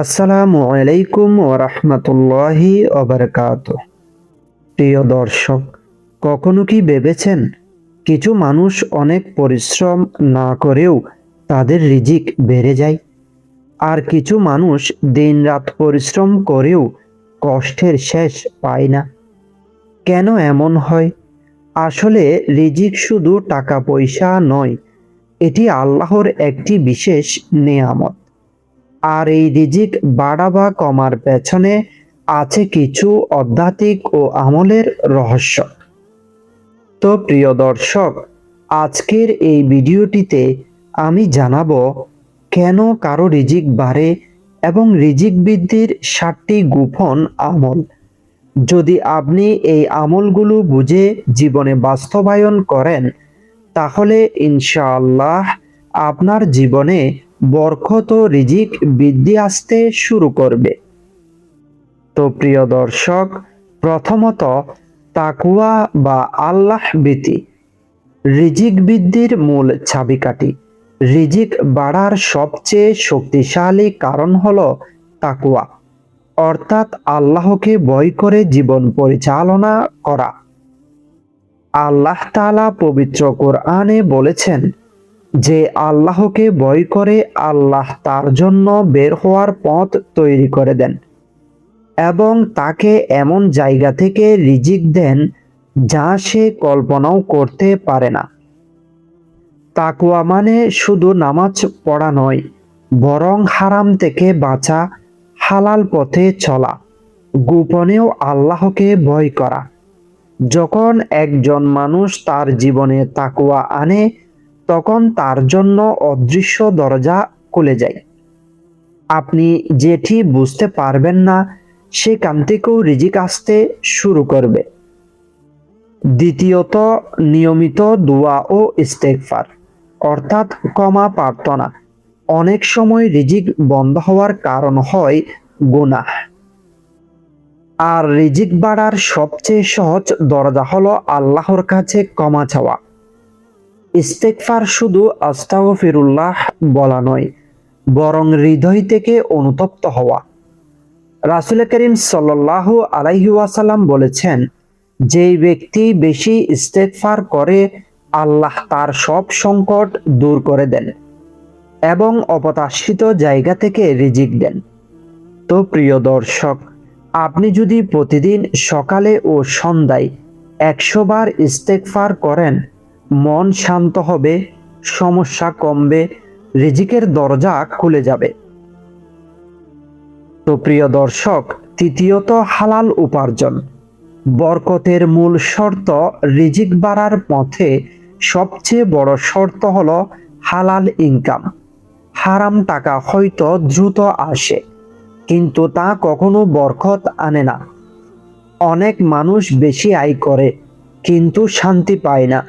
আসসালামু আলাইকুম ওরহমতুল্লাহি ওবারকাতুহ। প্রিয় দর্শক, কখনো কি ভেবেছেন কিছু মানুষ অনেক পরিশ্রম না করেও তাদের রিজিক বেড়ে যায়, আর কিছু মানুষ দিনরাত পরিশ্রম করেও কষ্টের শেষ পায় না? কেন এমন হয়? আসলে রিজিক শুধু টাকা পয়সা নয়, এটি আল্লাহর একটি বিশেষ নেয়ামত। আর এই রিজিক বাড়া বা কমার পেছনে আছে কিছু আধ্যাত্মিক ও আমলের রহস্য। তো প্রিয় দর্শক, আজকের এই ভিডিওটিতে আমি জানাবো কেন কারো রিজিক বাড়ে এবং রিজিক বৃদ্ধির 7টি গোপন আমল। যদি আপনি এই আমলগুলো বুঝে জীবনে বাস্তবায়ন করেন, তাহলে ইনশাআল্লাহ আপনার জীবনে বরকত ও রিজিক বৃদ্ধি আসতে শুরু করবে। তো প্রিয় দর্শক, প্রথমত তাকওয়া বা আল্লাহ ভীতি রিজিক বৃদ্ধির মূল চাবিকাঠি। রিজিক বাড়ার সবচেয়ে শক্তিশালী কারণ হলো তাকওয়া, অর্থাৎ আল্লাহকে ভয় করে জীবন পরিচালনা করা। আল্লাহ তাআলা পবিত্র কোরআনে বলেছেন যে আল্লাহকে ভয় করে আল্লাহ তার জন্য বের হওয়ার পথ তৈরি করে দেন এবং তাকে এমন জায়গা থেকে রিজিক দেন যা সে কল্পনাও করতে পারে না। তাকওয়া মানে শুধু নামাজ পড়া নয়, বরং হারাম থেকে বাঁচা, হালাল পথে চলা, গোপনেও আল্লাহকে ভয় করা। যখন একজন মানুষ তার জীবনে তাকওয়া আনে, তখন তার জন্য অদৃশ্য দরজা খুলে যায়। আপনি যেটি বুঝতে পারবেন না, সেখান থেকেও রিজিক আসতে শুরু করবে। দ্বিতীয়ত, নিয়মিত দোয়া ও ইস্তেগফার, অর্থাৎ ক্ষমা প্রার্থনা। অনেক সময় রিজিক বন্ধ হওয়ার কারণ হয় গুনাহ, আর রিজিক বাড়ার সবচেয়ে সহজ দরজা হলো আল্লাহর কাছে ক্ষমা চাওয়া। ইস্তেগফার শুধু আস্তাগফিরুল্লাহ বলা নয়, বরং হৃদয় থেকে অনুতপ্ত হওয়া। রাসূল করিম সাল্লাল্লাহু আলাইহি ওয়াসাল্লাম বলেছেন, যেই ব্যক্তি বেশি ইস্তেগফার করে, আল্লাহ তার সব সংকট দূর করে দেন এবং অপ্রত্যাশিত জায়গা থেকে রিজিক দেন। তো প্রিয় দর্শক, আপনি যদি প্রতিদিন সকালে ও সন্ধ্যায় 100 বার ইস্তেগফার করেন, মন শান্ত হবে, সমস্যা কমবে, রিজিকের দরজা খুলে যাবে। তো প্রিয় দর্শক, তৃতীয়ত হালাল উপার্জন। বরকতের মূল শর্ত, রিজিক বাড়ার পথে সবচেয়ে বড় শর্ত হলো হালাল ইনকাম। হারাম টাকা হয়তো দ্রুত আসে, কিন্তু তা কখনো বরকত আনে না। অনেক মানুষ বেশি আয় করে কিন্তু শান্তি পায় না,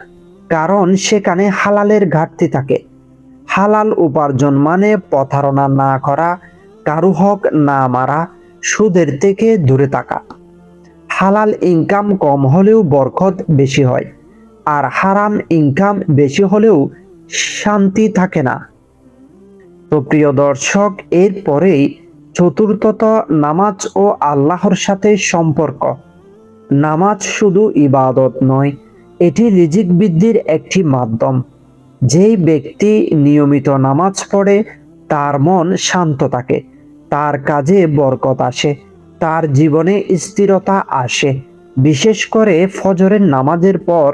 কারণ সেখানে হালালের ঘাটতি থাকে। হালাল উপার্জন মানে প্রতারণা না করা, কারু হক না মারা, সুদের থেকে দূরে থাকা। হালাল ইনকাম কম হলেও বরকত বেশি হয়, আর হারাম ইনকাম বেশি হলেও শান্তি থাকে না। তো প্রিয় দর্শক, এরপরেই চতুর্থত নামাজ ও আল্লাহর সাথে সম্পর্ক। নামাজ শুধু ইবাদত নয়, এটি রিজিক বৃদ্ধির একটি মাধ্যম। যেই ব্যক্তি নিয়মিত নামাজ পড়ে, তার মন শান্ত থাকে, তার কাজে বরকত আসে, তার জীবনে স্থিরতা আসে। বিশেষ করে ফজরের নামাজের পর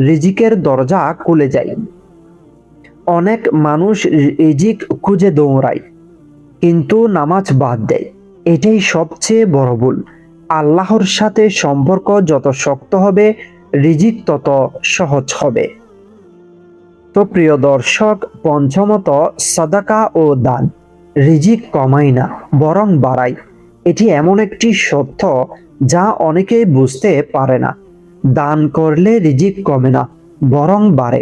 রিজিকের দরজা খুলে যায়। অনেক মানুষ রিজিক খুঁজে দৌড়ায় কিন্তু নামাজ বাদ দেয়, এটাই সবচেয়ে বড় ভুল। আল্লাহর সাথে সম্পর্ক যত শক্ত হবে, রিজিক তত সহজ হবে। তো প্রিয় দর্শক, পঞ্চমত সাদাকা ও দান। রিজিক কমায় না, বরং বাড়ায়। এটি এমন একটি সত্য যা অনেকেই বুঝতে পারে না। দান করলে রিজিক কমে না, বরং বাড়ে।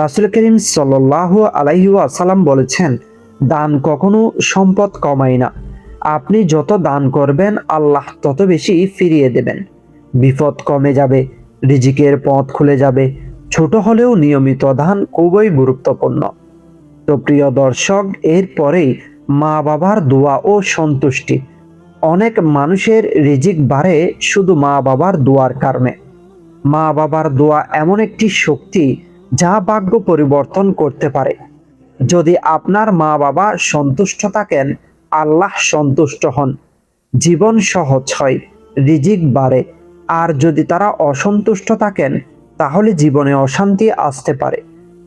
রাসূল করিম সাল্লাল্লাহু আলাইহি ওয়াসাল্লাম বলেছেন, দান কখনো সম্পদ কমায় না। আপনি যত দান করবেন, আল্লাহ তত বেশি ফিরিয়ে দেবেন। বিপদ কমে যাবে, রিজিকের পথ খুলে যাবে। ছোট হলেও নিয়মিত দান খুবই গুরুত্বপূর্ণ। তো প্রিয় দর্শক, এরপরেই মা বাবার দোয়া ও সন্তুষ্টি। অনেক মানুষের রিজিক বাড়ে শুধু মা বাবার দোয়ার কারণে। মা বাবার দোয়া এমন একটি শক্তি যা ভাগ্য পরিবর্তন করতে পারে। যদি আপনার মা বাবা সন্তুষ্ট থাকেন, আল্লাহ সন্তুষ্ট হন, জীবন সহজ হয়, রিজিক বাড়ে। আর যদি তারা অসন্তুষ্ট থাকেন, তাহলে জীবনে অশান্তি আসতে পারে।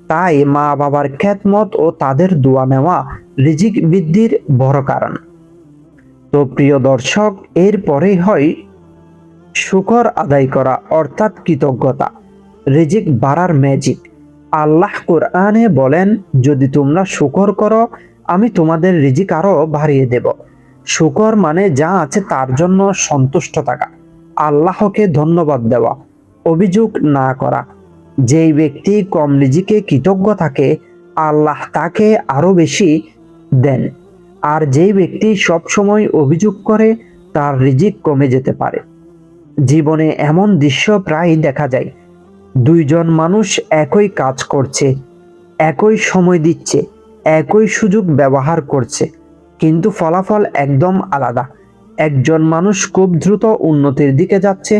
তাই মা বাবার খেদমত ও তাদের দোয়া নেওয়া রিজিক বৃদ্ধির বড় কারণ। তো প্রিয় দর্শক, এরপরেই হয় শুকর আদায় করা অর্থাৎ কৃতজ্ঞতা। রিজিক বাড়ার ম্যাজিক। আল্লাহ কোরআনে বলেন, যদি তোমরা শুকর করো আমি তোমাদের রিজিক আরো বাড়িয়ে দেব। শুকর মানে যা আছে তার জন্য সন্তুষ্ট থাকা, আল্লাহকে ধন্যবাদ দেওয়া, অভিযোগ না করা। যেই ব্যক্তি কম রিজিকে কৃতজ্ঞ থাকে, আল্লাহ তাকে আরো বেশি দেন। আর যেই ব্যক্তি সব সময় অভিযোগ করে, তার রিজিক কমে যেতে পারে। জীবনে এমন দৃশ্য প্রায় দেখা যায়, দুইজন মানুষ একই কাজ করছে, একই সময় দিচ্ছে, একই সুযোগ ব্যবহার করছে, কিন্তু ফলাফল একদম আলাদা। একজন মানুষ খুব দ্রুত উন্নতির দিকে যাচ্ছে,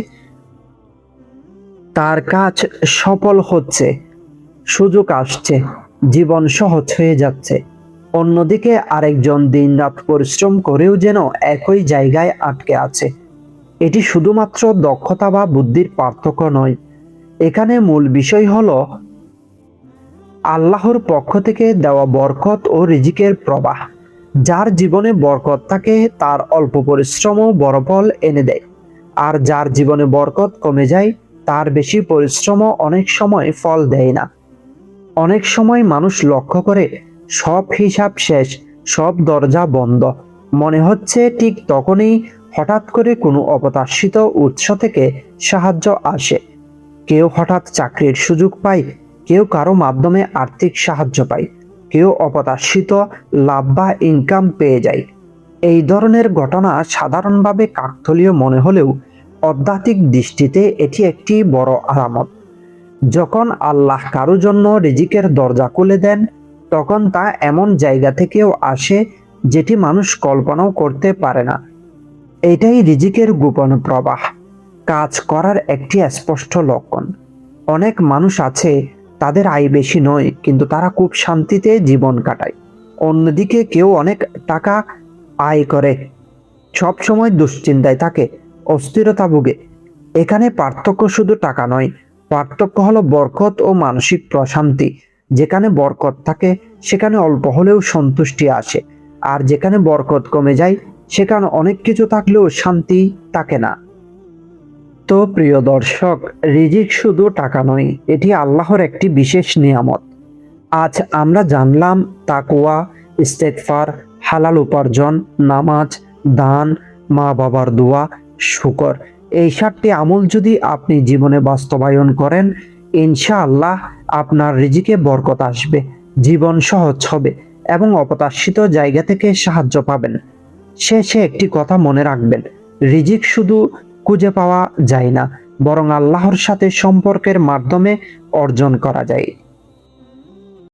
তার কাজ সফল হচ্ছে, সুযোগ আসছে, জীবন সহজ হয়ে যাচ্ছে। অন্যদিকে আরেকজন দিনরাত পরিশ্রম করেও যেন একই জায়গায় আটকে আছে। এটি শুধুমাত্র দক্ষতা বা বুদ্ধির পার্থক্য নয়, এখানে মূল বিষয় হলো আল্লাহর পক্ষ থেকে দেওয়া বরকত ও রিজিকের প্রবাহ। যার জীবনে বরকত থাকে, তার অল্প পরিশ্রমও বড় ফল এনে দেয়। আর যার জীবনে বরকত কমে যায়, তার বেশি পরিশ্রমও অনেক সময় ফল দেয় না। অনেক সময় মানুষ লক্ষ্য করে সব হিসাব শেষ, সব দরজা বন্ধ, মনে হচ্ছে ঠিক তখনই হঠাৎ করে কোনো অপ্রত্যাশিত উৎস থেকে সাহায্য আসে। কেউ হঠাৎ চাকরির সুযোগ পায়, কেউ কারো মাধ্যমে আর্থিক সাহায্য পায়, কেউ অপ্রত্যাশিত লাভ বা ইনকাম পেয়ে যায়। এই ধরনের ঘটনা সাধারণভাবে কাকতালীয় মনে হলেও আধ্যাত্মিক দৃষ্টিতে এটি একটি বড় আলামত। যখন আল্লাহ কারো জন্য রিজিকের দরজা খুলে দেন, তখন তা এমন জায়গা থেকেও আসে যেটি মানুষ কল্পনাও করতে পারে না। এটাই রিজিকের গোপন প্রবাহ, কাজ করার একটি স্পষ্ট লক্ষণ। অনেক মানুষ আছে, তাদের আয় বেশি নয়, কিন্তু তারা খুব শান্তিতে জীবন কাটায়। অন্যদিকে কেউ অনেক টাকা আয় করে, সব সময় দুশ্চিন্তায় থাকে, অস্থিরতা ভোগে। এখানে পার্থক্য শুধু টাকা নয়, পার্থক্য হলো বরকত ও মানসিক প্রশান্তি। যেখানে বরকত থাকে, সেখানে অল্প হলেও সন্তুষ্টি আসে। আর যেখানে বরকত কমে যায়, সেখানে অনেক কিছু থাকলেও শান্তি থাকে না। তো প্রিয় দর্শক, রিজিক শুধু টাকা নয়, এটি আল্লাহর একটি বিশেষ নিয়ামত। আজ আমরা জানলাম তাকওয়া, ইস্তেগফার, হালাল উপার্জন, নামাজ, দান, মা বাবার দোয়া, শুকর। এই 7টি আমল যদি আপনি জীবনে বাস্তবায়ন করেন, ইনশাআল্লাহ আপনার রিজিকে বরকত আসবে, জীবন সহজ হবে এবং অপ্রত্যাশিত জায়গা থেকে সাহায্য পাবেন। শেষে একটি কথা মনে রাখবেন, রিজিক শুধু খুঁজে পাওয়া যায় না, বরং আল্লাহর সাথে সম্পর্কের মাধ্যমে অর্জন করা যায়।